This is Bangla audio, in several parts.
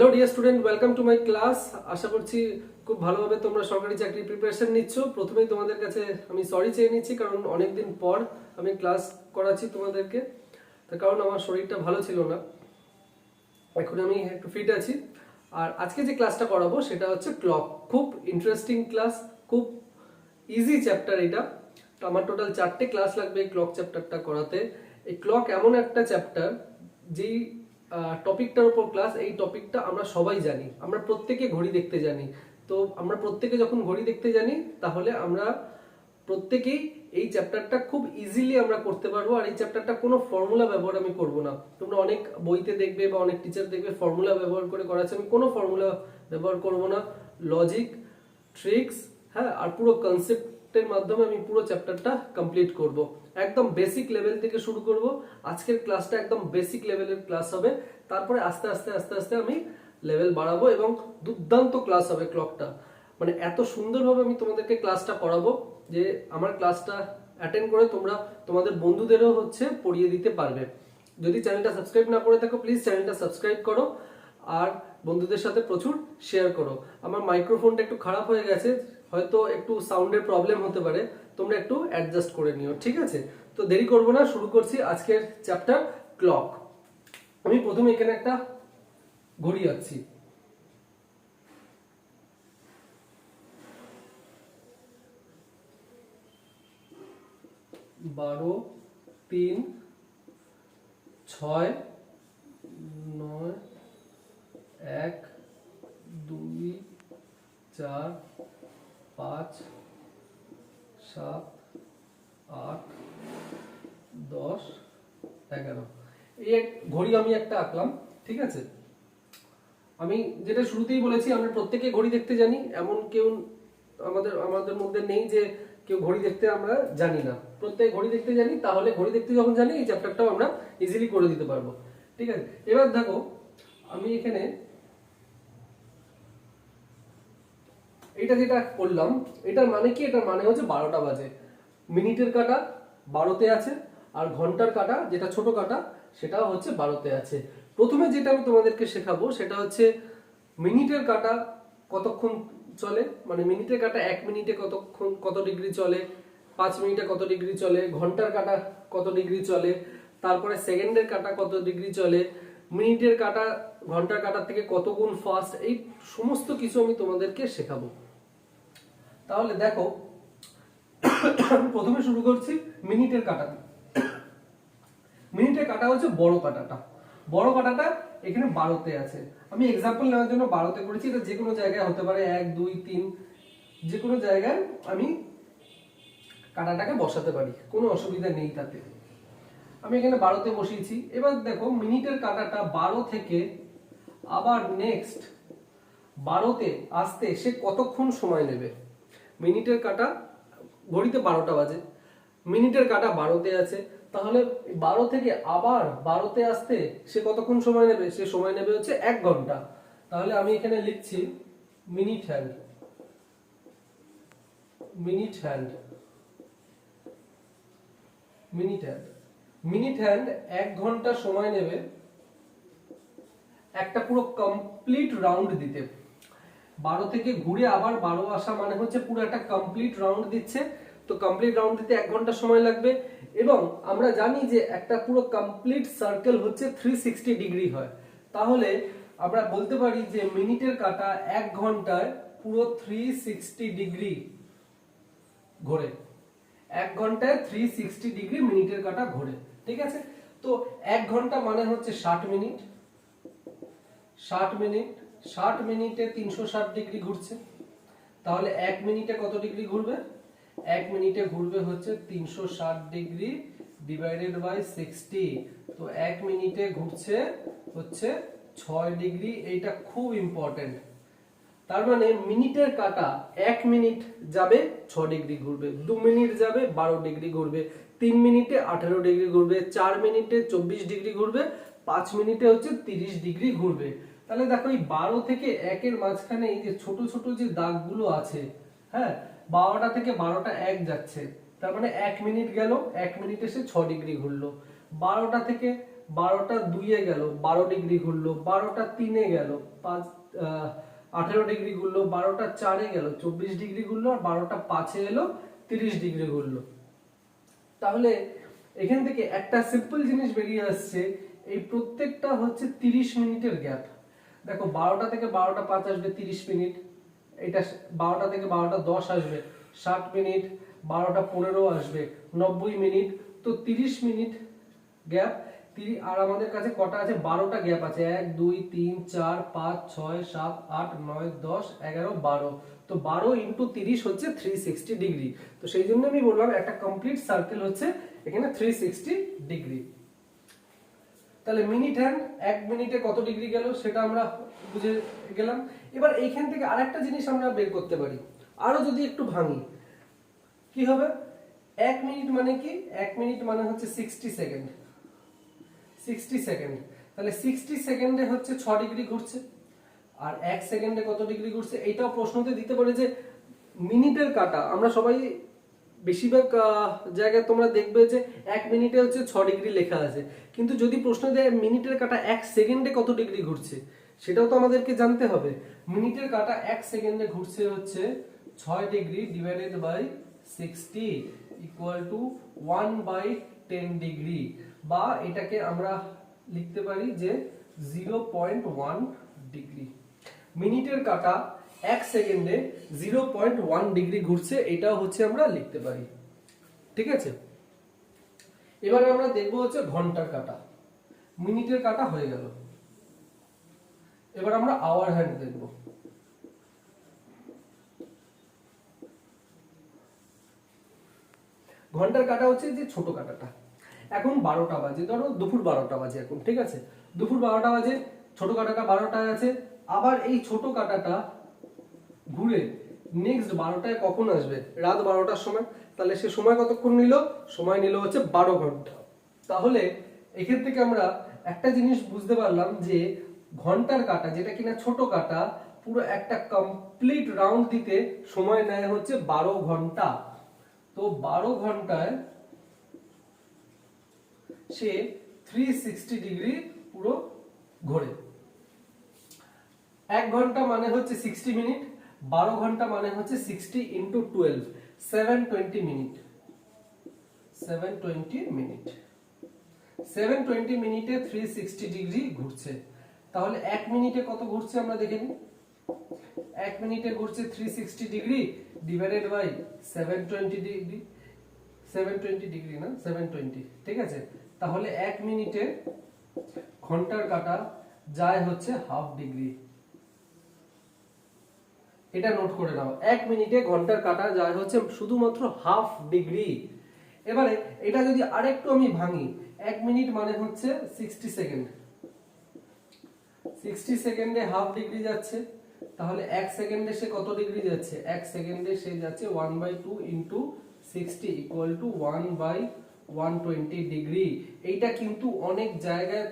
Hello dear student, welcome to my class. আশা করছি খুব ভালোভাবে তোমরা সরকারি চাকরি প্রিপারেশন নিচ্ছ। প্রথমেই তোমাদের কাছে আমি সরি চেয়ে নিচ্ছি, কারণ অনেকদিন পর আমি ক্লাস করাচ্ছি তোমাদেরকে। তার কারণ আমার শরীরটা ভালো ছিল না, এখন আমি একটু ফিট আছি। আর আজকে যে ক্লাসটা করাবো সেটা হচ্ছে ক্লক। খুব ইন্টারেস্টিং ক্লাস, খুব ইজি চ্যাপ্টার এটা। তো আমার টোটাল 4টে ক্লাস লাগবে এই ক্লক চ্যাপ্টারটা করাতে। এই ক্লক এমন একটা চ্যাপ্টার যেই টপিকটার উপর ক্লাস, এই টপিকটা আমরা সবাই জানি, আমরা প্রত্যেকে ঘড়ি দেখতে জানি। তো আমরা প্রত্যেকে যখন ঘড়ি দেখতে জানি, তাহলে আমরা প্রত্যেকেই এই চ্যাপ্টারটা খুব ইজিলি আমরা করতে পারবো। আর এই চ্যাপ্টারটা কোনো ফর্মুলা ব্যবহার আমি করব না। তোমরা অনেক বইতে দেখবে বা অনেক টিচার দেখবে ফর্মুলা ব্যবহার করে করাচ্ছে, আমি কোনো ফর্মুলা ব্যবহার করব না। লজিক, ট্রিক্স, হ্যাঁ, আর পুরো কনসেপ্টের মাধ্যমে আমি পুরো চ্যাপ্টারটা কমপ্লিট করব। একদম বেসিক লেভেল থেকে শুরু করব। আজকের ক্লাসটা একদম বেসিক লেভেলের ক্লাস হবে, তারপরে আস্তে আস্তে আস্তে আস্তে আমি লেভেল বাড়াবো এবং দুর্দান্ত ক্লাস হবে ক্লকটা। মানে এত সুন্দরভাবে আমি তোমাদেরকে ক্লাসটা করাবো যে আমার ক্লাসটা অ্যাটেন্ড করে তোমরা তোমাদের বন্ধুদেরও পড়িয়ে দিতে পারবে। যদি চ্যানেলটা সাবস্ক্রাইব না করে থাকো, প্লিজ চ্যানেলটা সাবস্ক্রাইব করো আর বন্ধুদের সাথে প্রচুর শেয়ার করো। আমার মাইক্রোফোনটা একটু খারাপ হয়ে গেছে, হয়তো একটু সাউন্ডের প্রবলেম হতে পারে, তোমরা একটু অ্যাডজাস্ট করে নিও, ঠিক আছে? তো দেরি করবো না, শুরু করছি আজকের চ্যাপ্টার ক্লক। আমি প্রথমে এখানে একটা ঘড়ি আঁকছি। বারো, 3, 6, 9, 1, 2, 4, 5, 7, 8, 10, 11। এই এক ঘড়ি আমি একটা আঁকলাম, ঠিক আছে? আমি যেটা শুরুতেই বলেছি, আমরা প্রত্যেকে ঘড়ি দেখতে জানি, এমন কেউ আমাদের মধ্যে নেই যে কেউ ঘড়ি দেখতে আমরা জানি না। প্রত্যেক ঘড়ি দেখতে জানি, তাহলে ঘড়ি দেখতে যখন জানি এই চ্যাপ্টারটাও আমরা ইজিলি করে দিতে পারবো, ঠিক আছে? এবার দেখো, আমি এখানে এটা যেটা করলাম, এটার মানে কি? এটার মানে হচ্ছে 12টা বাজে। মিনিটের কাঁটা 12তে আছে, আর ঘন্টার কাঁটা যেটা ছোট কাঁটা সেটাও হচ্ছে 12তে আছে। প্রথমে যেটা আমি তোমাদেরকে শেখাবো সেটা হচ্ছে মিনিটের কাঁটা কতক্ষণ চলে, মানে মিনিটের কাঁটা 1 মিনিটে কতক্ষণ, কত ডিগ্রি চলে, 5 মিনিটে কত ডিগ্রি চলে, ঘন্টার কাঁটা কত ডিগ্রি চলে, তারপরে সেকেন্ডের কাঁটা কত ডিগ্রি চলে, মিনিটের কাঁটা ঘন্টার কাঁটার থেকে কত গুণ ফাস্ট, এই সমস্ত কিছু আমি তোমাদেরকে শেখাবো। তাহলে দেখো, আমি প্রথমে শুরু করছি মিনিটের কাঁটা। মিনিটের কাঁটা হচ্ছে বড় কাঁটাটা। বড় কাঁটাটা এখানে 12তে আছে। আমি এক্সাম্পল নেওয়ার জন্য 12তে করেছি। এটা যে কোনো জায়গায় হতে পারে, 1, 2, 3, যে কোনো জায়গায় আমি কাঁটাটাকে বসাতে পারি, কোনো অসুবিধা নেই তাতে। আমি এখানে 12তে বসিয়েছি। এবার দেখো, মিনিটের কাঁটাটা 12 থেকে আবার নেক্সট 12তে আসতে সে কতক্ষণ সময় নেবে। মিনিটের কাঁটা, ঘড়িতে 12টা বাজে, মিনিটের কাঁটা 12তে আছে, তাহলে 12 থেকে আবার 12তে আসতে সে কতক্ষণ সময় নেবে? সে সময় নেবে হচ্ছে 1 ঘন্টা। তাহলে আমি এখানে লিখছি minute hand. Minute hand, minute hand, minute hand 1 ঘন্টা সময় নেবে একটা পুরো কমপ্লিট রাউন্ড দিতে। 12 থেকে ঘুরে আবার 12 আসা মানে হচ্ছে পুরো একটা কমপ্লিট রাউন্ড দিচ্ছে। তো কমপ্লিট রাউন্ড দিতে 1 ঘন্টা সময় লাগবে। এবং আমরা জানি যে একটা পুরো কমপ্লিট সার্কেল হচ্ছে 360 ডিগ্রি হয়। তাহলে আমরা বলতে পারি যে মিনিটের কাঁটা 1 ঘন্টায় পুরো 360 ডিগ্রি ঘোরে। 1 ঘন্টায় 360 ডিগ্রি মিনিটের কাঁটা ঘোরে, ঠিক আছে? তো 1 ঘন্টা মানে হচ্ছে 60 মিনিট। 60 মিনিট, 60 মিনিটে 360 ডিগ্রি ঘুরছে। তাহলে 1 মিনিটে কত ডিগ্রি ঘুরবে? 1 মিনিটে ঘুরবে হচ্ছে 360 ডিগ্রি ডিভাইডেড বাই 60। তো 1 মিনিটে ঘুরছে হচ্ছে 6 ডিগ্রি। এইটা খুব ইম্পর্টেন্ট। তার মানে মিনিটের কাঁটা 1 মিনিট যাবে 6 ডিগ্রি ঘুরবে, 2 মিনিট যাবে 12 ডিগ্রি ঘুরবে, 3 মিনিটে 18 ডিগ্রি ঘুরবে, 4 মিনিটে 24 ডিগ্রি ঘুরবে, 5 মিনিটে হচ্ছে 30 ডিগ্রি ঘুরবে। তাহলে দেখো, এই 12 থেকে 1 এর মাঝখানে এই যে ছোট ছোট যে দাগগুলো আছে, হ্যাঁ, 12টা থেকে 12টা 1 যাচ্ছে, তার মানে 1 মিনিট গেল, 1 মিনিটে সে 6 ডিগ্রি ঘুরলো। 12টা থেকে 12টা 2-এ গেল 12 ডিগ্রি ঘুরলো, 12টা 3-এ গেল 18 ডিগ্রি ঘুরলো, 12টা 4-এ গেল 24 ডিগ্রি ঘুরলো, আর 12টা 5-এ এলো 30 ডিগ্রি ঘুরলো। তাহলে এখান থেকে একটা সিম্পল জিনিস বেরিয়ে আসছে, এই প্রত্যেকটা হচ্ছে 30 মিনিটের গ্যাপ। দেখো 12টা থেকে 12টা 5 আসবে 30 মিনিট, এটা 12টা থেকে 12টা 10 আসবে 60 মিনিট, 12টা 15 আসবে 90 মিনিট। তো 30 মিনিট গ্যাপ, আর আমাদের কাছে কটা আছে? 12টা গ্যাপ আছে, 1 2 3 4 5 6 7 8 9 10 11 12। তো 12 ইন্টু 30 হচ্ছে 360 ডিগ্রি। তো সেই জন্য আমি বললাম একটা কমপ্লিট সার্কেল হচ্ছে এখানে 360 ডিগ্রি। তাহলে মিনিট হ্যান্ড 1 মিনিটে কত ডিগ্রি গেল সেটা আমরা বুঝে গেলাম। এবার এইখান থেকে আরেকটা জিনিস আমরা বের করতে পারি, আরো যদি একটু ভাঙি কি হবে? 1 মিনিট মানে কি? 1 মিনিট মানে হচ্ছে 60 সেকেন্ড। 60 সেকেন্ড, তাহলে 60 সেকেন্ডে হচ্ছে 6 ডিগ্রি ঘুরছে। আর 1 সেকেন্ডে কত ডিগ্রি ঘুরছে? এইটাও প্রশ্নতে দিতে পারে যে মিনিটের কাটা। আমরা সবাই বেশিরভাগ জায়গায় তোমরা দেখবে যে 1 মিনিটে হচ্ছে 6 ডিগ্রি লেখা আছে, কিন্তু যদি প্রশ্ন দেয় মিনিটের কাটা 1 সেকেন্ডে কত ডিগ্রি ঘুরছে, সেটাও তো আমাদেরকে জানতে হবে। মিনিটের কাটা 1 সেকেন্ডে ঘুরছে হচ্ছে 6 degree divided by 60 equal to 1/10 degree, বা এটাকে আমরা লিখতে পারি যে 0.1 ডিগ্রি। মিনিটের কাটা 1 সেকেন্ডে 0.1 ডিগ্রি ঘুরছে, এটাও হচ্ছে আমরা লিখতে পারি। ঠিক আছে, এবারে আমরা দেখব হচ্ছে ঘন্টার কাটা। মিনিটের কাটা হয়ে গেল, এবার আমরা আওয়ার হ্যান্ড দেখব। ঘন্টার কাটা হচ্ছে যে ছোট কাটাটা। এখন 12টা বাজে, ধরো দুপুর 12টা বাজে এখন, ঠিক আছে, দুপুর 12টা বাজে, ছোট কাটাটা 12টায় আছে। আবার এই ছোট কাটাটা ঘুরে নেক্সট 12টায় কখন আসবে? রাত 12টার সময়। তাহলে সে সময় কতক্ষণ নিল? সময় নিল হচ্ছে 12 ঘন্টা। তাহলে এখান থেকে আমরা একটা জিনিস বুঝতে পারলাম যে ঘন্টার কাটা, যেটা কিনা ছোট কাটা, পুরো একটা কমপ্লিট রাউন্ড দিতে সময় নেয় হচ্ছে 12 ঘন্টা। তো 12 ঘন্টায় সে 360 ডিগ্রি পুরো ঘোরে। 1 ঘন্টা মানে হচ্ছে 60 মিনিট, 12 ঘন্টা মানে হচ্ছে 60 ইন্টু 12, 720 মিনিট। 720 মিনিট, 720 মিনিটে 360 ডিগ্রি ঘুরছে। তাহলে 1 মিনিটে কত ঘুরছে আমরা দেখে নিই। 1 মিনিটে ঘুরছে 360 degree divided by 720 degree, 720 degree না 720, ঠিক আছে। তাহলে 1 মিনিটে ঘন্টার কাটা যায় হচ্ছে হাফ ডিগ্রি। এটা নোট করে নাও, 1 মিনিটে ঘন্টার কাটা যায় হচ্ছে শুধুমাত্র হাফ ডিগ্রি। এবারে এটা যদি আরেকটু আমি ভাঙি, 1 মিনিট মানে হচ্ছে 60 সেকেন্ড। 60 সেকেন্ডে হাফ ডিগ্রি যাচ্ছে, তাহলে 1 সেকেন্ডে সে কত ডিগ্রি যাচ্ছে? 1 সেকেন্ডে সে যাচ্ছে 1/2 ইন্টু 60 ইকুয়াল টু 1/120 ডিগ্রি। এইটা কিন্তু অনেক জায়গায়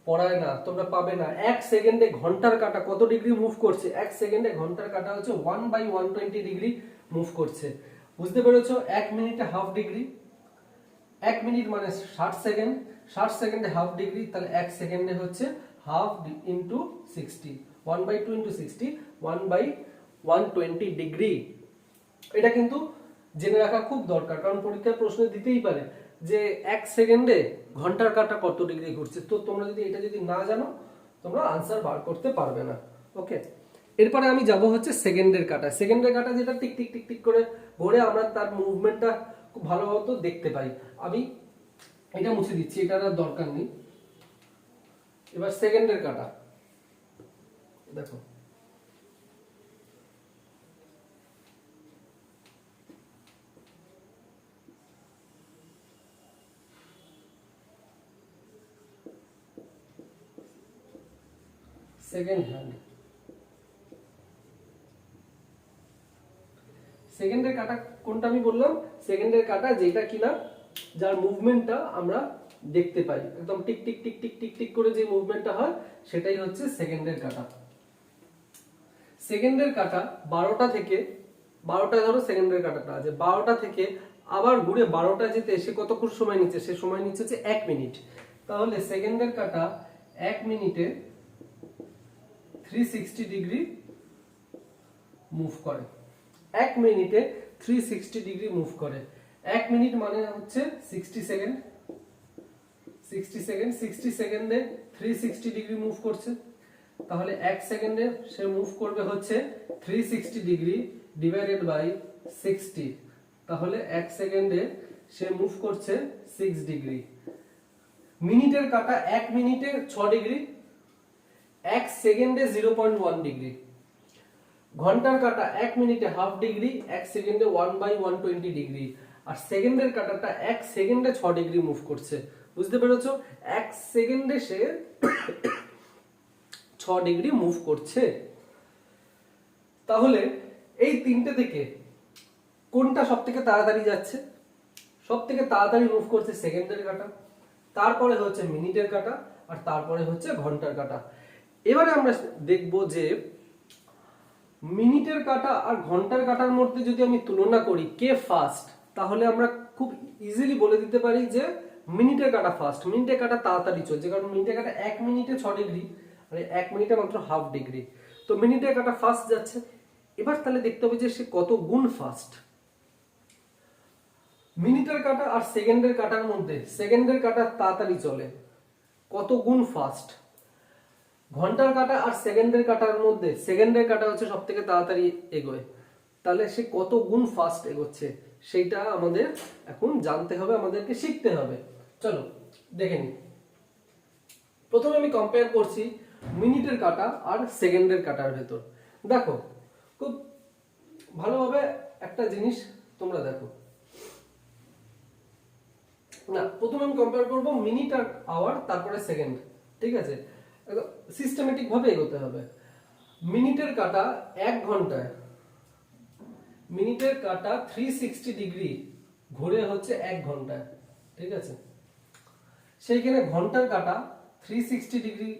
পড়ায় না, তোমরা পাবে না। 1 সেকেন্ডে ঘন্টার কাটা কত ডিগ্রি মুভ করছে? 1 সেকেন্ডে ঘন্টার কাটা হচ্ছে 1/120 ডিগ্রি মুভ করছে। বুঝতে পেরেছো? 1 মিনিটে হাফ ডিগ্রি, 1 মিনিট মানে 60 সেকেন্ড, 60 সেকেন্ডে হাফ ডিগ্রি, তাহলে 1 সেকেন্ডে হচ্ছে হাফ ইন্টু 60, 1/2 ইন্টু 60, 1/120 ডিগ্রি। এটা কিন্তু জেনে রাখা খুব দরকার, কারণ পরীক্ষার প্রশ্ন দিতেই পারে যে 1 সেকেন্ডে ঘন্টার কাটা কত ডিগ্রি ঘুরছে। তো তোমরা যদি এটা যদি না জানো, তোমরা আনসার বার করতে পারবে না। ওকে, এরপরে আমি যাব হচ্ছে সেকেন্ডের কাটা। সেকেন্ডের কাটা যেটা টিক টিক টিক টিক করে ঘোরে, আমরা তার মুভমেন্টটা খুব ভালোভাবে দেখতে পাই। আমি এটা মুছে দিচ্ছি, এটার আর দরকার নেই। এবার সেকেন্ডের কাটা দেখো, সেকেন্ড হ্যান্ড। সেকেন্ডের কাটা কোনটা আমি বললাম? সেকেন্ডের কাটা যেটা কিনা যার মুভমেন্টটা আমরা দেখতে পাই, একদম tick tick tick tick tick tick করে যে মুভমেন্টটা হয় সেটাই হচ্ছে সেকেন্ডের কাটা। সেকেন্ডের কাটা 12টা থেকে, 12টায় ধরো সেকেন্ডের কাটাটা আছে, 12টা থেকে আবার ঘুরে 12টা যেতে সে কতক্ষণ সময় নিচ্ছে? সে সময় নিচ্ছে হচ্ছে 1 মিনিট। তাহলে সেকেন্ডের কাটা 1 মিনিটে 360 ডিগ্রি মুভ করে। 1 মিনিটে 360 ডিগ্রি মুভ করে। 1 মিনিট মানে হচ্ছে 60 সেকেন্ড। 60 সেকেন্ডে 360 ডিগ্রি মুভ করছে। তাহলে 1 সেকেন্ডে সে মুভ করবে হচ্ছে 360 ডিগ্রি ডিভাইডেড বাই 60। তাহলে 1 সেকেন্ডে সে মুভ করছে 6 ডিগ্রি। মিনিটের কাটা 1 মিনিটে 6 ডিগ্রি, 1 সেকেন্ডে 0.1 ডিগ্রি। ঘন্টার কাটা 1 মিনিটে হাফ ডিগ্রি, 1 সেকেন্ডে 1/120 ডিগ্রি। আর সেকেন্ডের কাটাটা 1 সেকেন্ডে 6 ডিগ্রি মুভ করছে। বুঝতে পেরেছো? 1 সেকেন্ডে সে 6 ডিগ্রি মুভ করছে। তাহলে এই তিনটে থেকে কোনটা সবথেকে তাড়াতাড়ি যাচ্ছে? সবথেকে তাড়াতাড়ি মুভ করছে সেকেন্ডের কাটা, তারপরে হচ্ছে মিনিটের কাটা, আর তারপরে হচ্ছে ঘন্টার কাটা। এবারে আমরা দেখব যে মিনিটের কাটা আর ঘন্টার কাটার মধ্যে যদি আমি তুলনা করি কে ফাস্ট, তাহলে আমরা খুব ইজিলি বলে দিতে পারি যে মিনিটের কাটা ফাস্ট। মিনিটের কাটা তাড়াতাড়ি চলছে, কারণ মিনিটের কাটা 1 মিনিটে 6 ডিগ্রি, মানে 1 মিনিটে মাত্র হাফ ডিগ্রি। তো মিনিটের কাটা ফাস্ট যাচ্ছে। এবার তাহলে দেখতে হবে যে সে কত গুণ ফাস্ট। মিনিটের কাটা আর সেকেন্ডের কাটার মধ্যে সেকেন্ডের কাটা তাড়াতাড়ি চলে, কত গুণ ফাস্ট। ঘন্টার কাটা আর সেকেন্ডের কাটার মধ্যে সেকেন্ডের কাটা হচ্ছে সবথেকে তাড়াতাড়ি এগোয়, তাহলে সে কত গুণ ফাস্ট এগোচ্ছে সেইটা আমাদের এখন জানতে হবে, আমাদেরকে শিখতে হবে। চলো দেখে নিই। প্রথমে আমি কম্পেয়ার করছি মিনিটের কাটা আর সেকেন্ডের কাটার ভেতর। দেখো খুব ভালোভাবে একটা জিনিস তোমরা দেখো না, প্রথমে আমি কম্পেয়ার করব মিনিট আর আওয়ার, তারপরে সেকেন্ড। ঠিক আছে, সিস্টেমেটিক ভাবে এগোতে হবে। মিনিটের কাটা 1 ঘন্টায়, মিনিটের কাটা 360 ডিগ্রি ঘুরে হচ্ছে 1 ঘন্টায়। ঠিক আছে, সেইখানে ঘন্টার কাটা 360 ডিগ্রি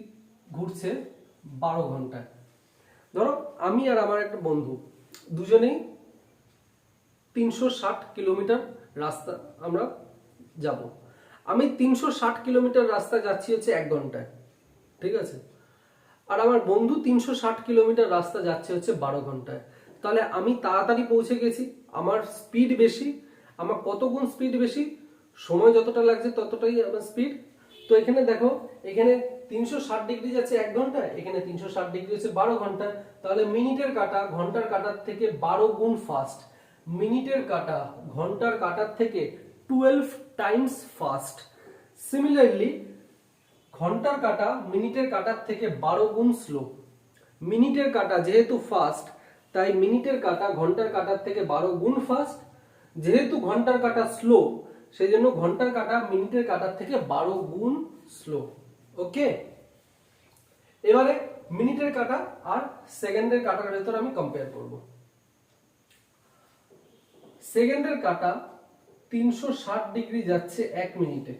ঘুরছে 12 ঘন্টায়। ধরো আমি আর আমার একটা বন্ধু দুজনেই 360 কিলোমিটার রাস্তা আমরা যাব। আমি 360 কিলোমিটার রাস্তা যাচ্ছি হচ্ছে 1 ঘন্টায়। ঠিক আছে, আর আমার বন্ধু 360 কিলোমিটার রাস্তা যাচ্ছে হচ্ছে 12 ঘন্টায়। তাহলে আমি তাড়াতাড়ি পৌঁছে গেছি, আমার স্পিড বেশি। আমার কত গুণ স্পিড বেশি? সময় যতটা লাগছে ততটাই আমার স্পিড। তো এখানে দেখো, এখানে 360 ডিগ্রি যাচ্ছে 1 ঘন্টায়, এখানে 360 ডিগ্রি হচ্ছে 12 ঘন্টায়। তাহলে মিনিটের কাটা ঘন্টার কাটার থেকে 12 গুণ ফাস্ট। মিনিটের কাটা ঘন্টার কাটার থেকে 12 টাইমস ফাস্ট। সিমিলারলি ঘন্টার কাটা মিনিটের কাটার থেকে 12 গুণ স্লো। মিনিটের কাটা যেহেতু ফাস্ট, তাই মিনিটের কাটা ঘন্টার কাটার থেকে 12 গুণ ফাস্ট। যেহেতু ঘন্টার কাটা স্লো, সেই জন্য ঘন্টার কাটা মিনিটের কাটার থেকে 12 গুণ স্লো। ওকে, এবারে মিনিটের কাটা আর সেকেন্ডের কাটার ভেতর আমি কম্পেয়ার করব। সেকেন্ডের কাটা 360 ডিগ্রি যাচ্ছে 1 মিনিটে।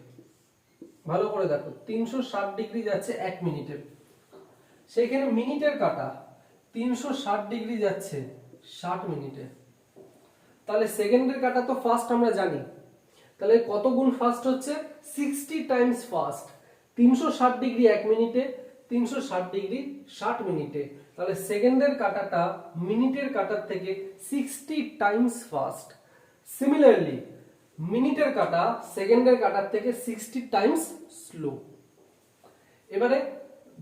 ভালো করে দেখো, 360 ডিগ্রি যাচ্ছে 1 মিনিটে। সেখানে মিনিটের কাটা 360 ডিগ্রি যাচ্ছে 60 মিনিটে। তাহলে সেকেন্ডের কাটা তো ফাস্ট আমরা জানি, তাহলে কত গুণ ফাস্ট হচ্ছে? 60 টাইমস ফাস্ট। 360 ডিগ্রি 1 মিনিটে, 360 ডিগ্রি 60 মিনিটে। তাহলে সেকেন্ডের কাটাটা মিনিটের কাটার থেকে 60 টাইমস ফাস্ট। সিমিলারলি মিনিটের কাটা সেকেন্ডের কাটার থেকে 60 টাইমস স্লো। এবারে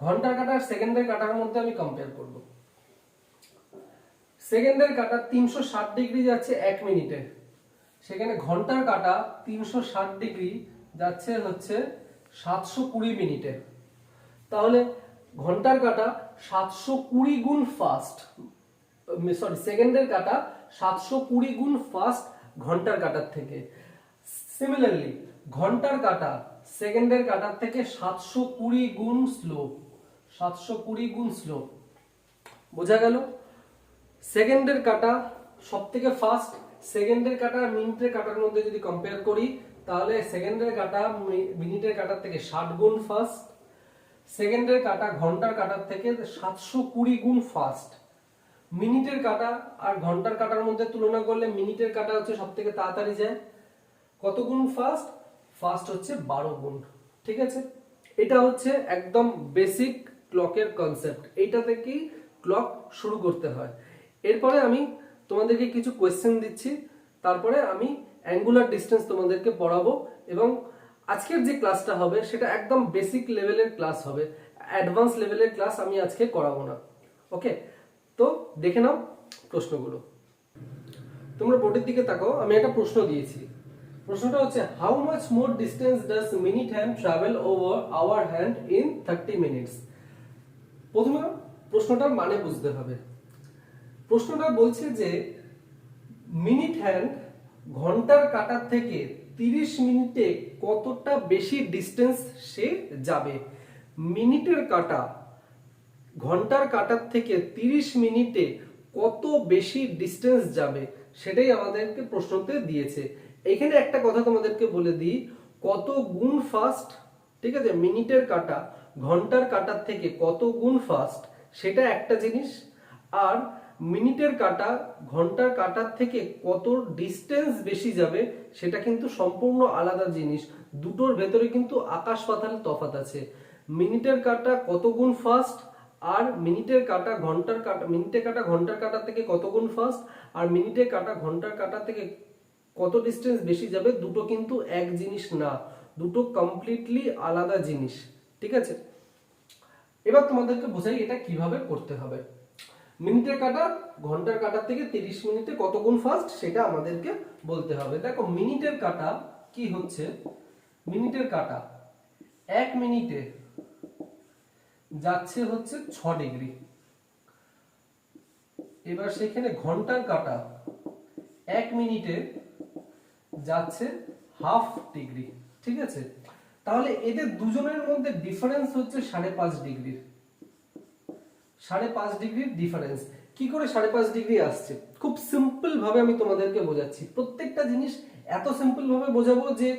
ঘন্টার কাটা আর সেকেন্ডের কাটার মধ্যে আমি কম্পেয়ার করব। সেকেন্ডের কাটা 360 ডিগ্রি যাচ্ছে 1 মিনিটে, সেখানে ঘন্টার কাটা 360 ডিগ্রি যাচ্ছে হচ্ছে 720 মিনিটে। তাহলে ঘন্টার কাটা 720 গুণ ফাস্ট, সরি সেকেন্ডের কাটা 720 গুণ ফাস্ট ঘন্টার কাটার থেকে। সিমিলারলি ঘন্টার কাটা সেকেন্ডের কাটার থেকে 720 গুণ স্লো। 720 গুণ স্লো। বোঝা গেল? সেকেন্ডের কাটা সব থেকে ফাস্ট। সেকেন্ডের কাটা আর মিনিটের কাটার মধ্যে যদি কম্পেয়ার করি, তাহলে সেকেন্ডের কাটা মিনিটের কাটার থেকে 60 গুণ ফাস্ট। সেকেন্ডের কাটা ঘন্টার কাটার থেকে 720 গুণ ফাস্ট। মিনিটের কাটা আর ঘন্টার কাটার মধ্যে তুলনা করলে মিনিটের কাটা হচ্ছে সব থেকে তাড়াতাড়ি যায়। কত গুণ ফাস্ট? ফাস্ট হচ্ছে 12 গুণ। ঠিক আছে, এটা হচ্ছে একদম বেসিক ক্লকের কনসেপ্ট, এইটা থেকেই ক্লক শুরু করতে হয়। এরপরে আমি তোমাদেরকে কিছু কোয়েশ্চেন দিচ্ছি, তারপরে আমি অ্যাঙ্গুলার ডিস্টেন্স তোমাদেরকে পড়াবো, এবং আজকের যে ক্লাসটা হবে সেটা একদম বেসিক লেভেলের ক্লাস হবে, অ্যাডভান্স লেভেলের ক্লাস আমি আজকে করাবো না। ওকে, তো দেখে নাও প্রশ্নগুলো। তোমরা বোর্ডের দিকে তাকাও, আমি একটা প্রশ্ন দিয়েছি। প্রশ্নটা হচ্ছে how much more distance does minute hand travel over our hand in 30 minutes. প্রথমে প্রশ্নটার মানে বুঝতে হবে। প্রশ্নটা বলছে যে মিনিট হ্যান্ড ঘন্টার কাঁটার থেকে 30 মিনিটে কতটা বেশি ডিস্টেন্স সে যাবে। মিনিটের কাঁটা ঘন্টার কাঁটার থেকে 30 মিনিটে কত বেশি ডিস্টেন্স যাবে সেটাই আমাদেরকে প্রশ্নতে দিয়েছে। এখানে একটা কথা তোমাদেরকে বলে দিই, কত গুণ ফাস্ট, ঠিক আছে, মিনিটের কাঁটা ঘন্টার কাঁটার থেকে কত গুণ ফাস্ট সেটা একটা জিনিস, আর মিনিটের কাঁটা ঘন্টার কাঁটার থেকে কত ডিস্টেন্স বেশি যাবে সেটা কিন্তু সম্পূর্ণ আলাদা জিনিস। দুটোর ভেতরে কিন্তু আকাশ পাতাল তফাৎ আছে। মিনিটের কাঁটা কত গুণ ফাস্ট, আর মিনিটের কাঁটা ঘন্টার কাঁটা, মিনিটের কাঁটা ঘন্টার কাঁটা থেকে কত গুণ ফাস্ট, আর মিনিটের কাঁটা ঘন্টার কাঁটা থেকে কত ডিস্টেন্স বেশি যাবে, দুটো কিন্তু এক জিনিস না, দুটো কমপ্লিটলি আলাদা জিনিস। ঠিক আছে, এবার তোমাদেরকে বোঝাই এটা কিভাবে করতে হবে। মিনিটের কাঁটা ঘন্টার কাঁটার থেকে 30 মিনিটে কত গুণ ফাস্ট সেটা আমাদেরকে বলতে হবে। দেখো মিনিটের কাঁটা কি হচ্ছে, মিনিটের কাঁটা 1 মিনিটে যাচ্ছে হচ্ছে 6 ডিগ্রি। এবার সেখানে ঘন্টার কাঁটা 1 মিনিটে যাচ্ছে হাফ ডিগ্রি। ঠিক আছে, তাহলে এদের দুজনের মধ্যে ডিফারেন্স হচ্ছে 5.5 ডিগ্রির, 5.5 ডিগ্রির ডিফারেন্স। কি করে 5.5 ডিগ্রি আসছে? খুব সিম্পল ভাবে আমি তোমাদেরকে বোঝাচ্ছি। প্রত্যেকটা জিনিস এত সিম্পল ভাবে বোঝাবো যে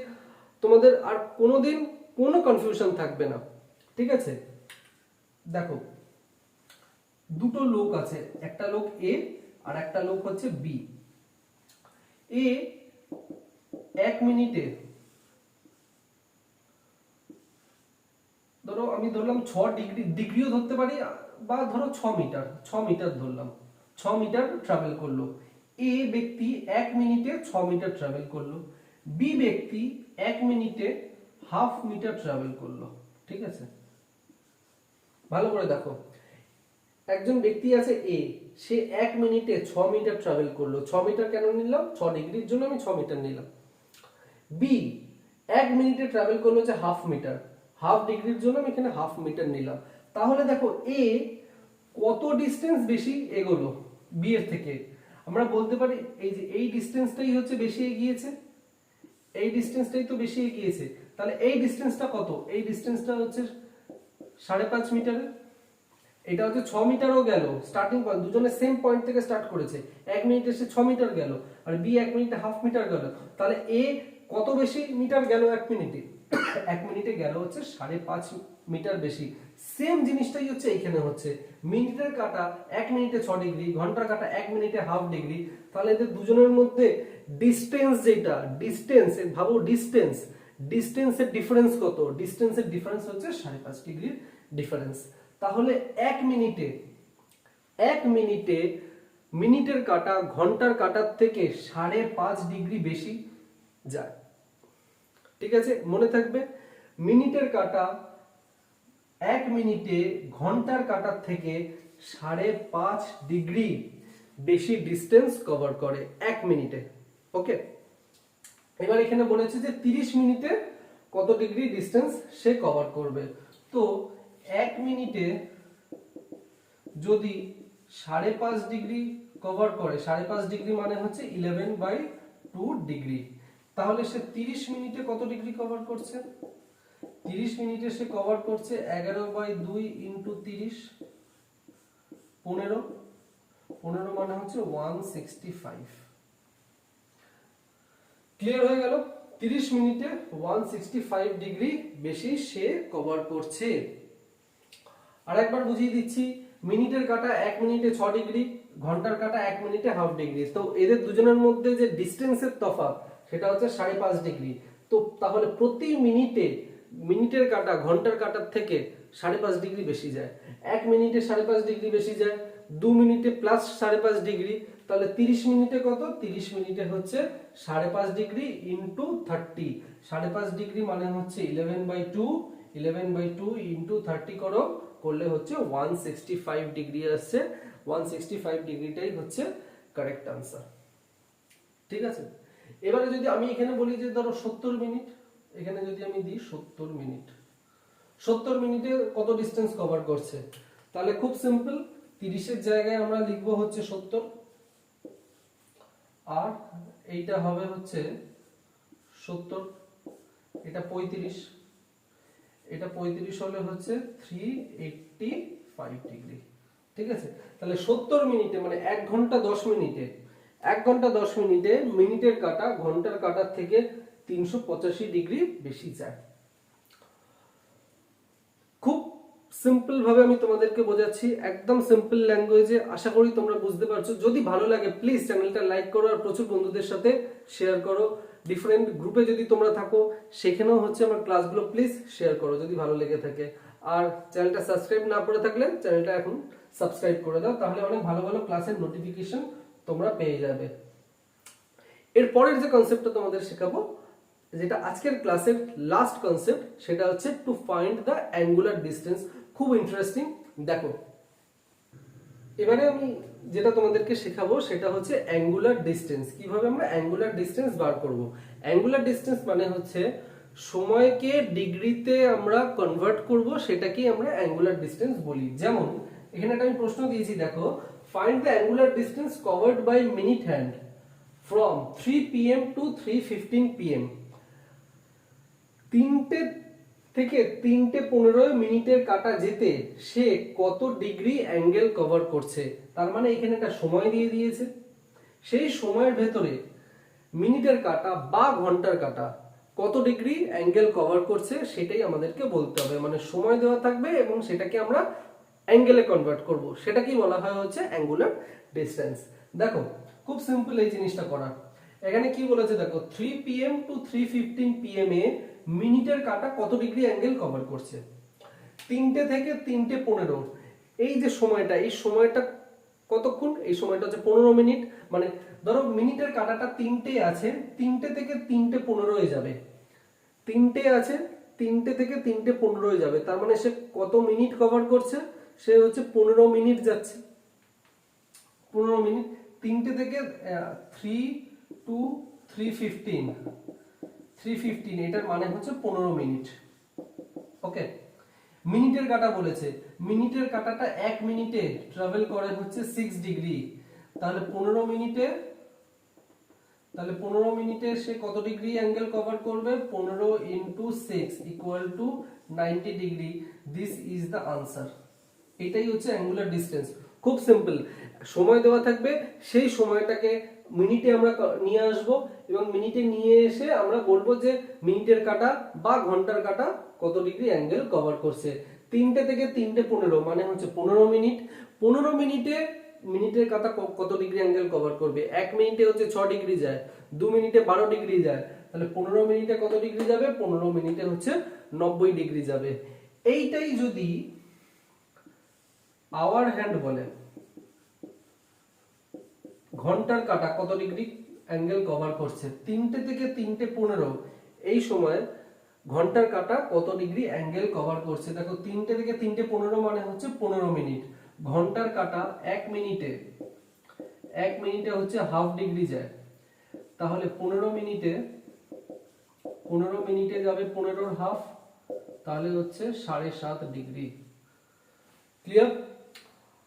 তোমাদের আর কোনোদিন কোনো কনফিউশন থাকবে না। ঠিক আছে, দেখো দুটো লোক আছে, একটা লোক এ আর একটা লোক হচ্ছে বি। এ 1 মিনিটে, ধরো আমি ধরলাম 6 ডিগ্রি, ডিগ্রিও ধরতে পারি, বা ধরো 6 মিটার ধরলাম, 6 মিটার ট্রাভেল করলো। এ ব্যক্তি 1 মিনিটে 6 মিটার ট্রাভেল করলো, বি ব্যক্তি 1 মিনিটে হাফ মিটার ট্রাভেল করলো। ঠিক আছে, ভালো করে দেখো, একজন ব্যক্তি আছে এ, সে 1 মিনিটে 6 মিটার ট্রাভেল করলো। 6 মিটার কেন নিলাম? 6 ডিগ্রির জন্য আমি 6 মিটার নিলাম। বি 1 মিনিটে ট্রাভেল করলো যে হাফ মিটার, হাফ ডিগ্রির জন্য আমি এখানে হাফ মিটার নিলাম। তাহলে দেখো এ কত ডিস্টেন্স বেশি এগোলো বি এর থেকে? আমরা বলতে পারি এই যে এই ডিস্টেন্সটাই হচ্ছে বেশি এগিয়েছে, এই ডিস্টেন্সটাই তো বেশি এগিয়েছে। তাহলে এই ডিস্টেন্সটা কত? এই ডিস্টেন্সটা হচ্ছে 5.5 মিটারের। এটা হচ্ছে 6 মিটারও গেল, স্টার্টিং পয়েন্ট দুজনে সেম পয়েন্ট থেকে স্টার্ট করেছে। 1 মিনিটে সে 6 মিটার গেল, আর বি 1 মিনিটে হাফ মিটার গেল। তাহলে এ কত বেশি মিটার গেল 1 মিনিটে? 1 মিনিটে গেল হচ্ছে 5.5 মিটার বেশি। সেম জিনিসটাই হচ্ছে এখানে হচ্ছে, মিনিটের কাঁটা 1 মিনিটে 6 ডিগ্রি, ঘন্টার কাঁটা 1 মিনিটে হাফ ডিগ্রি। তাহলে এদের দুজনের মধ্যে ডিসটেন্স, যেটা ডিসটেন্স, ভাবো ডিসটেন্স, ডিসটেন্সের ডিফারেন্স কত? ডিসটেন্সের ডিফারেন্স হচ্ছে 5.5 ডিগ্রির ডিফারেন্স। তাহলে 1 মিনিটে মিনিটের কাঁটা ঘন্টার কাঁটার থেকে 5.5 ডিগ্রি বেশি যায়। ঠিক আছে, মনে থাকবে, মিনিটের কাঁটা 1 মিনিটে ঘন্টার কাঁটার থেকে 5.5 ডিগ্রি বেশি ডিস্টেন্স কভার করে 1 মিনিটে। ওকে, এবার এখানে বলেছে যে 30 মিনিটে কত ডিগ্রি ডিস্টেন্স সে কভার করবে। তো 1 মিনিটে যদি 5.5 ডিগ্রি কভার করে, 5.5 ডিগ্রি মানে হচ্ছে 11/2 ডিগ্রি, তাহলে সে 30 মিনিটে কত ডিগ্রি কভার করছে? 30 মিনিটে সে কভার করছে 11/2 ইন্টু 30, 15 মানে হচ্ছে 165। ক্লিয়ার হয়ে গেল? 30 মিনিটে 165 ডিগ্রি বেশি সে কভার করছে। আর একবার বুঝিয়ে দিচ্ছি, মিনিটের কাঁটা 1 মিনিটে 6 ডিগ্রি, ঘন্টার কাঁটা 1 মিনিটে হাফ ডিগ্রি। তো এদের দুজনের মধ্যে যে ডিস্টেন্সের তফাৎ সেটা হচ্ছে 5.5 ডিগ্রি। তো তাহলে প্রতি মিনিটে মিনিটের কাটা ঘন্টার কাটার থেকে 5.5 ডিগ্রি বেশি যায়, 1 মিনিটে 5.5 ডিগ্রি বেশি যায়, 2 মিনিটে প্লাস 5.5 ডিগ্রি, তাহলে 30 মিনিটে কত? 30 মিনিটে হচ্ছে 5.5 ডিগ্রি ইন্টু 30, 5.5 ডিগ্রি মানে হচ্ছে 11/2, 11/2 ইন্টু 30 করো, করলে হচ্ছে 165 ডিগ্রি আসছে। 165 ডিগ্রিটাই হচ্ছে কারেক্ট আনসার। ঠিক আছে, এবারে যদি আমি এখানে বলি যে ধরো 70 মিনিট, এখানে যদি আমি দিই 70 মিনিট, 70 মিনিটে কত ডিস্টেন্স কভার করছে? তাহলে খুব সিম্পল, 30 এর জায়গায় আমরা লিখবো হচ্ছে 70, আর এইটা হবে হচ্ছে 70, এটা 35, এটা 35 হলে হচ্ছে 385 ডিগ্রি। ঠিক আছে, তাহলে 70 মিনিটে মানে 1 ঘন্টা 10 মিনিটে, 1 ঘন্টা 10 মিনিটে মিনিটের কাটা ঘন্টার কাটার থেকে 385 ডিগ্রি বেশি যায়। খুব সিম্পল ভাবে আমি তোমাদেরকে বোঝাচ্ছি, একদম সিম্পল ল্যাঙ্গুয়েজে। আশা করি তোমরা বুঝতে পারছো। যদি ভালো লাগে প্লিজ চ্যানেলটা লাইক করো আর প্রচুর বন্ধুদের সাথে শেয়ার করো। ডিফারেন্ট গ্রুপে যদি তোমরা থাকো সেখানেও হচ্ছে আমার ক্লাসগুলো প্লিজ শেয়ার করো যদি ভালো লেগে থাকে। আর চ্যানেলটা সাবস্ক্রাইব না করে থাকলে চ্যানেলটা এখন সাবস্ক্রাইব করে দাও, তাহলে অনেক ভালো ভালো ক্লাসের নোটিফিকেশন তোমরা পেয়ে যাবে। এর পরের যে কনসেপ্টটা তোমাদের শেখাবো, যেটা আজকের ক্লাসের লাস্ট কনসেপ্ট, সেটা হচ্ছে to find the angular distance. খুব ইন্টারেস্টিং। দেখো, এবারে আমি যেটা তোমাদেরকে শেখাবো সেটা হচ্ছে অ্যাঙ্গুলার ডিস্টেন্স। কিভাবে আমরা অ্যাঙ্গুলার ডিস্টেন্স বার করব। অ্যাঙ্গুলার ডিস্টেন্স মানে হচ্ছে সময়কে ডিগ্রিতে আমরা কনভার্ট করব, সেটাকেই আমরা অ্যাঙ্গুলার ডিস্টেন্স বলি। যেমন এখানে একটা আমি প্রশ্ন দিয়েছি, দেখো, find the angular distance covered by minute hand from 3 PM to 3:15 PM। 3টে থেকে 3:15 মিনিটের কাটা যেতে সে কত ডিগ্রি অ্যাঙ্গেল কভার করছে। তার মানে এখানে একটা সময় দিয়ে দিয়েছে, সেই সময়ের ভেতরে মিনিটের কাটা বা ঘন্টার কাটা কত ডিগ্রি অ্যাঙ্গেল কভার করছে সেটাই আমাদেরকে বলতে হবে। মানে সময় দেওয়া থাকবে এবং সেটাকে আমরা অ্যাঙ্গেলে কনভার্ট করব, সেটাকেই বলা হয় হচ্ছে অ্যাঙ্গুলার ডিস্টেন্স। দেখো খুব সিম্পল এই জিনিসটা করা। এখানে কি বলেছে দেখো, 3 PM টু 3:15 PM এ মিনিটের কাটা কত ডিগ্রি অ্যাঙ্গেল কভার করছে। 3টে থেকে 3:15 এই যে সময়টা, এই সময়টা কতক্ষণ? এই সময়টা হচ্ছে 15 মিনিট। মানে ধরো মিনিটের কাটাটা 3টে আছে, 3টে থেকে 3:15 যাবে, 3টে আছে, 3টে থেকে 3:15 যাবে, তার মানে সে কত মিনিট কভার করছে? সে হচ্ছে 15 মিনিট যাচ্ছে। 15 মিনিট, 3টে থেকে 3 টু 3:15, এটার মানে হচ্ছে 15 মিনিট। ওকে, মিনিটের কাটা বলেছে, মিনিটের কাটাটা 1 মিনিটে ট্রাভেল করে হচ্ছে 6 ডিগ্রি। তাহলে 15 মিনিটে সে কত ডিগ্রি অ্যাঙ্গেল কভার করবে? 15 into 6 equal to 90 degree. This is the answer. এটাই হচ্ছে অ্যাঙ্গুলার ডিস্টেন্স। খুব সিম্পল, সময় দেওয়া থাকবে, সেই সময়টাকে মিনিটে আমরা নিয়ে আসব এবং মিনিটে নিয়ে এসে আমরা বলবো যে মিনিটের কাটা বা ঘন্টার কাটা কত ডিগ্রি অ্যাঙ্গেল কভার করছে। 3টে থেকে 3:15 মানে হচ্ছে 15 মিনিট। 15 মিনিটে মিনিটের কাটা কত ডিগ্রি অ্যাঙ্গেল কভার করবে? 1 মিনিটে হচ্ছে 6 ডিগ্রি যায়, 2 মিনিটে 12 ডিগ্রি যায়, তাহলে 15 মিনিটে কত ডিগ্রি যাবে? 15 মিনিটে হচ্ছে 90 ডিগ্রি যাবে। এইটাই যদি আওয়ার হ্যান্ড বলে, ঘন্টার কাটা কত ডিগ্রি অ্যাঙ্গেল কভার করছে? 3টে থেকে 3:15 এই সময় ঘন্টার কাটা কত ডিগ্রি অ্যাঙ্গেল কভার করছে? দেখো 3টে থেকে 3:15 মানে হচ্ছে 15 মিনিট। ঘন্টার কাটা 1 মিনিটে হচ্ছে হাফ ডিগ্রি যায়, তাহলে 15 মিনিটে যাবে 15 হাফ, তাহলে হচ্ছে 7.5 ডিগ্রি। ক্লিয়ার?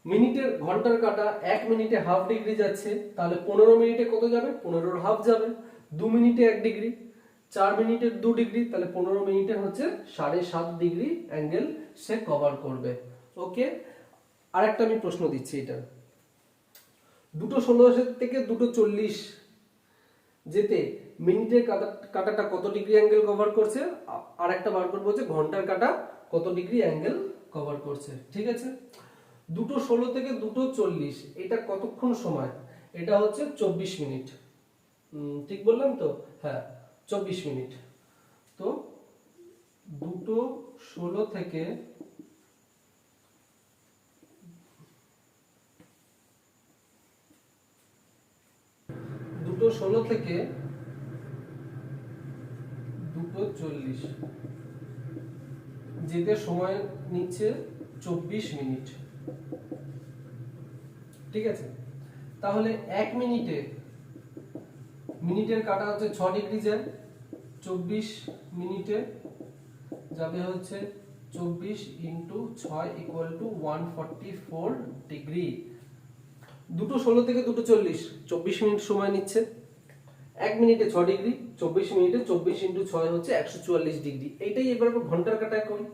মিনিটের ঘন্টার কাটা 1 মিনিটে হাফ ডিগ্রি যাচ্ছে, তাহলে 15 মিনিটে কত যাবে? 15 হাফ যাবে। 2 মিনিটে 1 ডিগ্রি, 4 মিনিটে 2 ডিগ্রি, তাহলে 15 মিনিটে হচ্ছে 7.5 ডিগ্রি অ্যাঙ্গেল সে কভার করবে। ওকে, আরেকটা আমি প্রশ্ন দিচ্ছি, এটা 2:16 থেকে 2:40 যেতে মিনিটের কাটাটা কত ডিগ্রি অ্যাঙ্গেল কভার করছে, আর একটা বার করবো যে ঘন্টার কাটা কত ডিগ্রি অ্যাঙ্গেল কভার করছে। ঠিক আছে, 2:16 থেকে 2:40 এটা কতক্ষণ সময়? এটা হচ্ছে 24 মিনিট। ঠিক বললাম তো? হ্যাঁ, 24 মিনিট। তো 2:16 থেকে 2:40 যেতে সময় নিচ্ছে 24 মিনিট। ঠিক আছে, তাহলে 1 মিনিটে মিনিটের কাটা হচ্ছে 6 ডিগ্রি যায়, 24 মিনিটে যাবে হচ্ছে 24 ইন্টু 6 ইকুয়াল টু 144 ডিগ্রি। 2:16 থেকে 2:40 24 মিনিট সময় নিচ্ছে। 1 মিনিটে 6 ডিগ্রি, 24 মিনিটে 24 ইন্টু 6 হচ্ছে 144 ডিগ্রি। এইটাই এবার ঘন্টার কাটায় করি,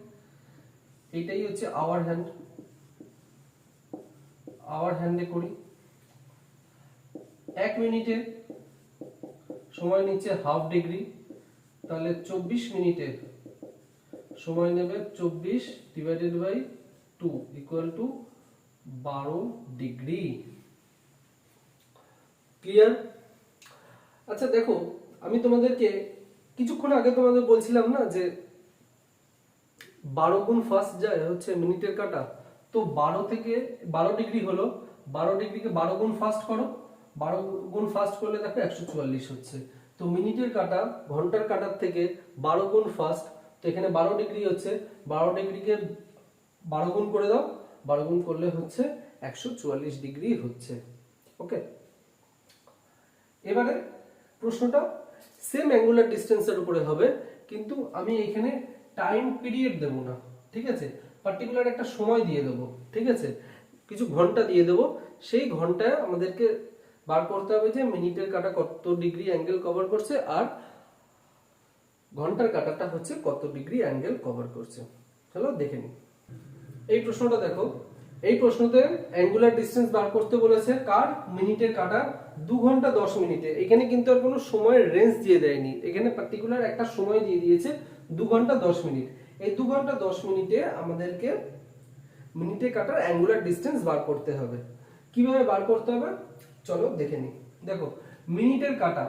এইটাই হচ্ছে আওয়ার হ্যান্ডে করি। 1 মিনিটে সময় নিচ্ছে হাফ ডিগ্রি, তাহলে 24 মিনিটে সময় নেবে 24 divided by 2 equal to 12 degree. Clear? আচ্ছা দেখো, আমি তোমাদেরকে কিছুক্ষণ আগে তোমাদের বলছিলাম না যে 12 গুণ ফার্স্ট যায় হচ্ছে মিনিটের কাটা, তো 12 থেকে 12 ডিগ্রি হলো, 12 ডিগ্রিকে 12 গুণ ফার্স্ট করো, 12 গুণ ফার্স্ট করলে দেখো 144 হচ্ছে। তো মিনিটের কাটা ঘন্টার কাটার থেকে 12 গুণ ফার্স্ট, তো এখানে 12 ডিগ্রি হচ্ছে, 12 ডিগ্রিকে 12 গুণ করে দাও, 12 গুণ করলে হচ্ছে 144 ডিগ্রি হচ্ছে। ওকে, এবারে প্রশ্নটা সেম অ্যাঙ্গুলার ডিসটেন্সের উপরে হবে, কিন্তু আমি এখানে টাইম পিরিয়ড দেব না। ঠিক আছে, পার্টিকুলার একটা সময় দিয়ে দেবো। ঠিক আছে, কিছু ঘন্টা দিয়ে দেবো, সেই ঘন্টায় আমাদেরকে বার করতে হবে যে মিনিটের কাটা কত ডিগ্রি অ্যাঙ্গেল কভার করছে আর ঘন্টার কাটাটা হচ্ছে কত ডিগ্রি অ্যাঙ্গেল কভার করছে। চলো দেখে নিই। এই প্রশ্নটা দেখো, এই প্রশ্নতে অ্যাঙ্গুলার ডিসটেন্স বার করতে বলেছে কার? মিনিটের কাটা 2 ঘন্টা 10 মিনিটে। এখানে কিন্তু আর কোনো সময়ের রেঞ্জ দিয়ে দেয়নি, এখানে পার্টিকুলার একটা সময় দিয়ে দিয়েছে 2 ঘন্টা 10 মিনিট। এই 2 ঘন্টা 10 মিনিটে আমাদেরকে মিনিটে কাটার অ্যাঙ্গুলার ডিসটেন্স বার করতে হবে। কিভাবে বার করতে হবে চলো দেখে নিই। দেখো, মিনিটের কাটা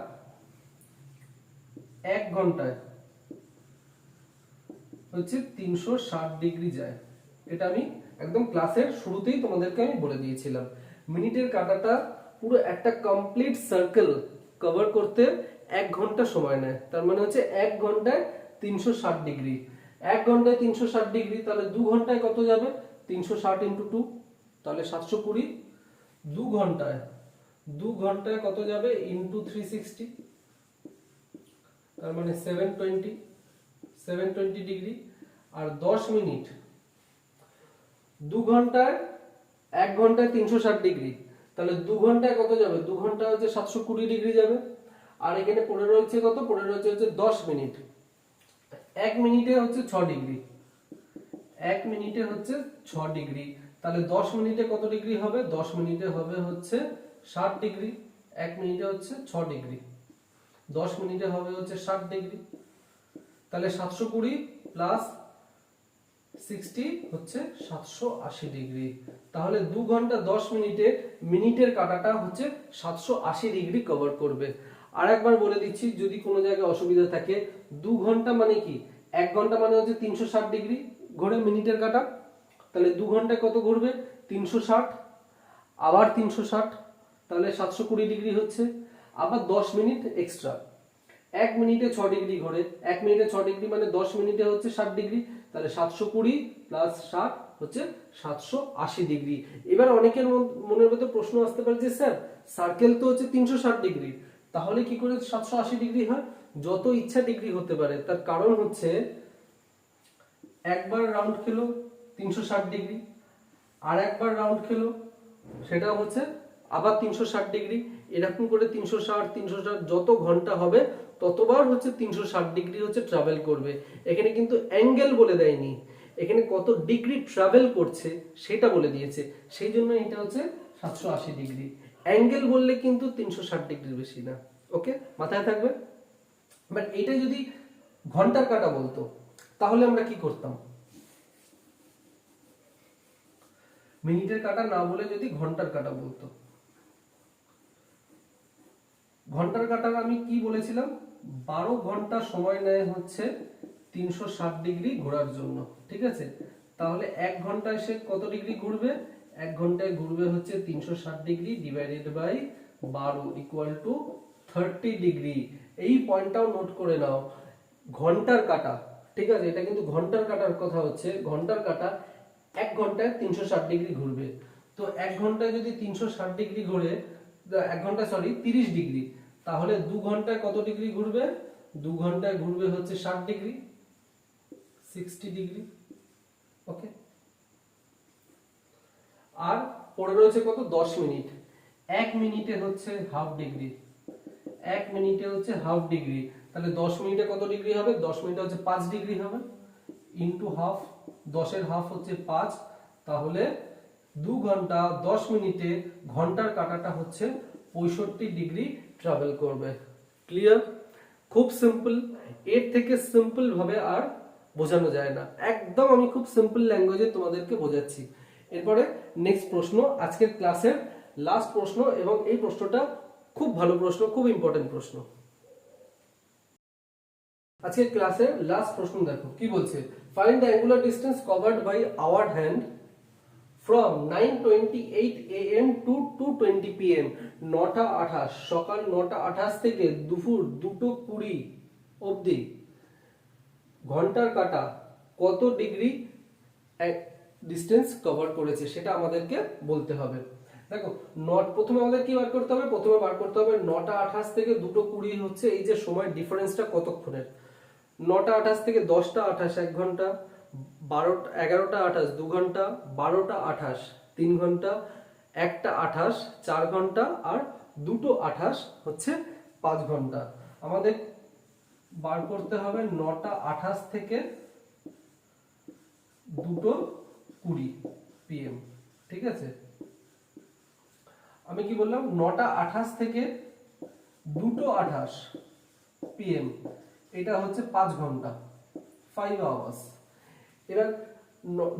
1 ঘন্টায় হচ্ছে 360 ডিগ্রি যায়, এটা আমি একদম ক্লাসের শুরুতেই তোমাদেরকে আমি বলে দিয়েছিলাম। মিনিটের কাটাটা পুরো একটা কমপ্লিট সার্কেল কভার করতে 1 ঘন্টা সময় নেয়, তার মানে হচ্ছে 1 ঘন্টায় 360 ডিগ্রি। 1 ঘন্টায় 360 ডিগ্রি, তাহলে 2 ঘন্টায় কত যাবে? 360 ইন্টু 2, তাহলে 720। 2 ঘন্টায় কত যাবে? ইন্টু 360, তার মানে 720 ডিগ্রি। আর 10 মিনিট, 2 ঘন্টায় 1 ঘন্টায় 360 ডিগ্রি, তাহলে 2 ঘন্টায় কত যাবে? 2 ঘন্টায় হচ্ছে 720 ডিগ্রি যাবে। আর এখানে পড়ে রয়েছে কত? পড়ে রয়েছে হচ্ছে 10 মিনিট। 1 মিনিটে হচ্ছে 6 ডিগ্রি, 1 মিনিটে হচ্ছে 6 ডিগ্রি, তাহলে 10 মিনিটে কত ডিগ্রি হবে? 10 মিনিটে হবে হচ্ছে 60 ডিগ্রি। 1 মিনিটে হচ্ছে 6 ডিগ্রি, 10 মিনিটে হবে হচ্ছে 60 ডিগ্রি, তাহলে 720 প্লাস 60 হচ্ছে 780 ডিগ্রি। তাহলে 2 ঘন্টা 10 মিনিটে মিনিটের কাটাটা হচ্ছে 780 ডিগ্রি কভার করবে। আর একবার বলে দিচ্ছি, যদি কোনো জায়গায় অসুবিধা থাকে, 2 ঘন্টা মানে কি? 1 ঘন্টা মানে হচ্ছে 360 ডিগ্রি ঘোরে মিনিটের কাটা, তাহলে 2 ঘন্টায় কত ঘুরবে? 360, আবার 360, তাহলে 720 ডিগ্রি হচ্ছে। আবার 10 মিনিট এক্সট্রা, 1 মিনিটে 6 ডিগ্রি ঘোরে, 1 মিনিটে 6 ডিগ্রি মানে 10 মিনিটে হচ্ছে 60 ডিগ্রি, তাহলে 720 প্লাস 60 হচ্ছে 780 ডিগ্রি। এবার অনেকের মনের মধ্যে প্রশ্ন আসতে পারে যে স্যার সার্কেল তো হচ্ছে 360 ডিগ্রি, তাহলে কি করে 780 ডিগ্রি হয়? যত ইচ্ছা ডিগ্রি হতে পারে, তার কারণ হচ্ছে একবার রাউন্ড খেলো 360 ডিগ্রি, আর একবার রাউন্ড খেলো সেটা হচ্ছে আবার 360 ডিগ্রি, এরকম করে 360 যত ঘন্টা হবে ততবার হচ্ছে 360 ডিগ্রি হচ্ছে ট্রাভেল করবে। এখানে কিন্তু অ্যাঙ্গেল বলে দেয়নি, এখানে কত ডিগ্রি ট্রাভেল করছে সেটা বলে দিয়েছে, সেই জন্য এটা হচ্ছে 780 ডিগ্রি। অ্যাঙ্গেল বললে কিন্তু 360 ডিগ্রির বেশি না। ওকে, মাথায় থাকবে। বাট এটা যদি ঘন্টার কাটা বলতো তাহলে আমরা কি করতাম? মিনিটের কাটা না বলে যদি ঘন্টার কাটা বলতো, ঘন্টার কাটার আমি কি বলেছিলাম? 12 ঘন্টা সময় নেয় হচ্ছে 360 ডিগ্রি ঘোরার জন্য, ঠিক আছে। তাহলে 1 ঘন্টায় সে কত ডিগ্রি ঘুরবে? 1 ঘন্টায় ঘুরবে হচ্ছে 360 degree divided by 12 equal to 30 degree. এই পয়েন্টটাও নোট করে নাও, ঘন্টার কাটা, ঠিক আছে, এটা কিন্তু ঘন্টার কাটার কথা হচ্ছে। ঘন্টার কাটা 1 ঘন্টায় 360 ডিগ্রি ঘুরবে। তো 1 ঘন্টায় যদি 360 ডিগ্রি ঘুরে, 1 ঘন্টা সরি 30 ডিগ্রি, তাহলে 2 ঘন্টায় কত ডিগ্রি ঘুরবে? 2 ঘন্টায় ঘুরবে হচ্ছে 60 ডিগ্রি, 60 ডিগ্রি। ওকে, আর পড়ে রয়েছে কত? 10 মিনিট। 1 মিনিটে হচ্ছে হাফ ডিগ্রি, 1 মিনিটে হচ্ছে হাফ ডিগ্রি। তাহলে 10 মিনিটে কত ডিগ্রি হবে? 10 মিনিটে হচ্ছে 5 ডিগ্রি হবে, ইনটু হাফ, 10 এর হাফ হচ্ছে 5। তাহলে 2 ঘন্টা 10 মিনিটে ঘন্টার কাঁটাটা হচ্ছে 65 ডিগ্রি ট্রাভেল করবে। ক্লিয়ার? খুব সিম্পল, এর থেকে সিম্পল ভাবে আর বোঝানো যায় না। একদম আমি খুব সিম্পল ল্যাঙ্গুয়েজে তোমাদেরকে বোঝাচ্ছি। এরপরে নেক্সট প্রশ্ন, আজকের ক্লাসের লাস্ট প্রশ্ন, এবং এই প্রশ্নটা খুব ভালো প্রশ্ন, খুব ইম্পর্টেন্ট প্রশ্ন। আজকের ক্লাসের লাস্ট প্রশ্ন দেখো কি বলছে। Find the angular distance covered by our hand from 9:28 AM to 2:20 PM। 9:28 সকাল 9:28 থেকে দুপুর 2:20 অবধি ঘন্টার কাঁটা কত ডিগ্রি ডিসটেন্স কভার করেছে সেটা আমাদেরকে বলতে হবে। দেখো, প্রথমে আমাদের কি বার করতে হবে? প্রথমে বার করতে হবে 9:28 থেকে 2:20 হচ্ছে এই যে সময় ডিফারেন্সটা কতক্ষণের। 9:28 থেকে 10:28 1 ঘন্টা, 11:28 2 ঘন্টা, 12:28 3 ঘন্টা, 1:28 4 ঘন্টা, আর 2:28 হচ্ছে 5 ঘন্টা। আমাদের বার করতে হবে 9:28 থেকে 2:20 PM, ঠিক আছে। আমি কি বললাম? 9:28 থেকে 2:28 PM, এটা হচ্ছে 5 ঘন্টা, 5 আওয়ার্স। এবার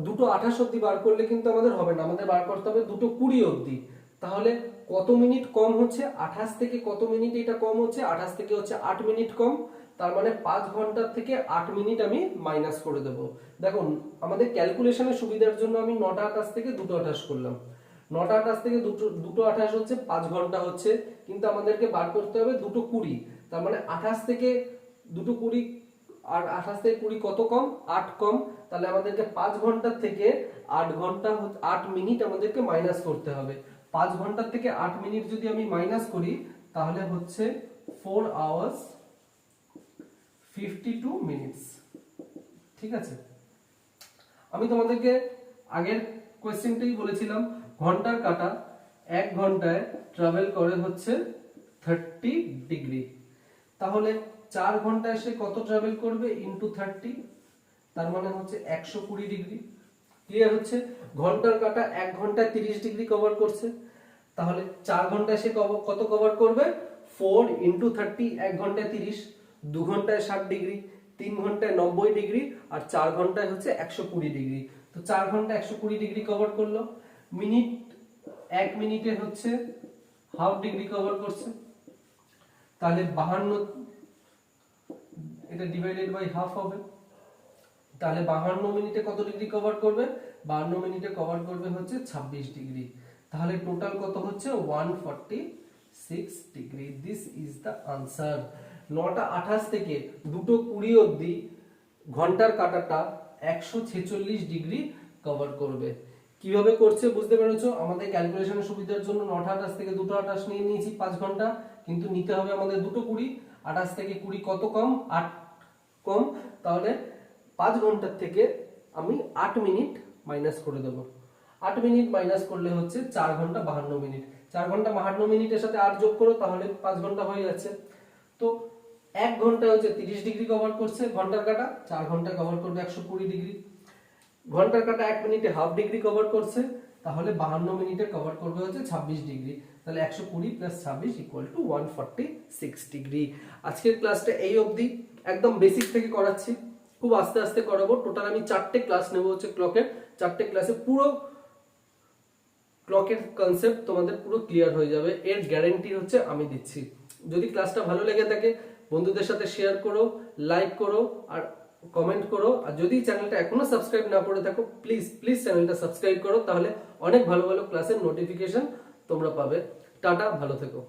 2:28 অবধি বার করলে কিন্তু আমাদের হবে না, আমাদের বার করতে হবে 2:20 অবধি। তাহলে কত মিনিট কম হচ্ছে? 28 থেকে কত মিনিট এটা কম হচ্ছে? 28 থেকে হচ্ছে 8 মিনিট কম। তার মানে 5 ঘন্টার থেকে 8 মিনিট আমি মাইনাস করে দেব। দেখুন, আমাদের ক্যালকুলেশনের সুবিধার জন্য আমি 9:28 থেকে 2:28 করলাম। 9:28 থেকে 2:28 হচ্ছে 5 ঘন্টা হচ্ছে, কিন্তু আমাদেরকে বার করতে হবে 2:20। তার মানে 28 থেকে 2:20 আর 28 থেকে 20 কত কম? 8 কম। তাহলে আমাদেরকে 5 ঘন্টার থেকে 8 ঘন্টা 8 মিনিট আমাদেরকে মাইনাস করতে হবে। 5 ঘন্টার থেকে 8 মিনিট যদি আমি মাইনাস করি তাহলে হচ্ছে 4 আওয়ার্স 52 মিনিটস, ঠিক আছে। আমি তোমাদেরকে আগের কোয়েশ্চেনটাই বলেছিলাম, ঘন্টার কাঁটা 1 ঘন্টায় ট্রাভেল করে হচ্ছে 30 ডিগ্রি। তাহলে 4 ঘন্টায় সে কত ট্রাভেল করবে? ইনটু 30, তার মানে হচ্ছে 120 ডিগ্রি। ক্লিয়ার হচ্ছে? ঘন্টার কাঁটা 1 ঘন্টায় 30 ডিগ্রি কভার করছে, তাহলে 4 ঘন্টায় সে কত কভার করবে? 4 ইনটু 30, 1 ঘন্টায় 30, 2 ঘন্টায় 60 ডিগ্রি, 3 ঘন্টায় 90 ডিগ্রি, আর 4 ঘন্টায় হচ্ছে 120 ডিগ্রি। তো 4 ঘন্টায় 120 ডিগ্রি কভার করলো। মিনিট, 1 মিনিটে হচ্ছে হাফ ডিগ্রি কভার করছে, তাহলে 52, এটা ডিভাইডেড বাই হাফ হবে। তাহলে 52 মিনিটে কত ডিগ্রি কভার করবে? 52 মিনিটে কভার করবে হচ্ছে 26 ডিগ্রি। তাহলে টোটাল কত হচ্ছে? 146 degree. This is the answer. 9:28 থেকে 2:20 অবধি ঘন্টার কাঁটাটা 146 ডিগ্রি কভার করবে। কিভাবে করছে বুঝতে পেরেছো? আমাদের ক্যালকুলেশনের সুবিধার জন্য 9:28 থেকে 2:28 নিয়ে নিয়েছি 5 ঘন্টা, কিন্তু নিতে হবে আমাদের 2:20। 28 থেকে 20 কত কম? 8 কম। তাহলে 5 ঘন্টার থেকে আমি 8 মিনিট মাইনাস করে দেব। 8 মিনিট মাইনাস করলে হচ্ছে 4 ঘন্টা 52 মিনিট। 4 ঘন্টা 52 মিনিটের সাথে 8 যোগ করো, তাহলে 5 ঘন্টা হয়ে যাচ্ছে। তো 1 ঘন্টা হচ্ছে 30 ডিগ্রি কভার করছে ঘন্টার কাঁটা, 4 ঘন্টায় কভার করবে 120 ডিগ্রি। ঘন্টার কাঁটা 1 মিনিটে হাফ ডিগ্রি কভার করছে, তাহলে 52 মিনিটে কভার করবে হচ্ছে 26 ডিগ্রি। তাহলে 120 প্লাস 26 ইকুয়াল টু 146 ডিগ্রি। আজকের ক্লাসটা এই অবধি, একদম বেসিক থেকে করাচ্ছি, খুব আস্তে আস্তে করাবো। টোটাল আমি 4টে ক্লাস নেব হচ্ছে ক্লকের। 4টে ক্লাসে পুরো ক্লকের কনসেপ্ট তোমাদের পুরো ক্লিয়ার হয়ে যাবে, এর গ্যারান্টি হচ্ছে আমি দিচ্ছি। যদি ক্লাসটা ভালো লেগে থাকে বন্ধুদের সাথে শেয়ার করো, লাইক করো, আর কমেন্ট করো, আর যদি চ্যানেলটা এখনো সাবস্ক্রাইব না করে থাকো প্লিজ প্লিজ চ্যানেলটা সাবস্ক্রাইব করো, তাহলে অনেক ভালো ভালো ক্লাসের নোটিফিকেশন তোমরা পাবে। টাটা, ভালো থেকো।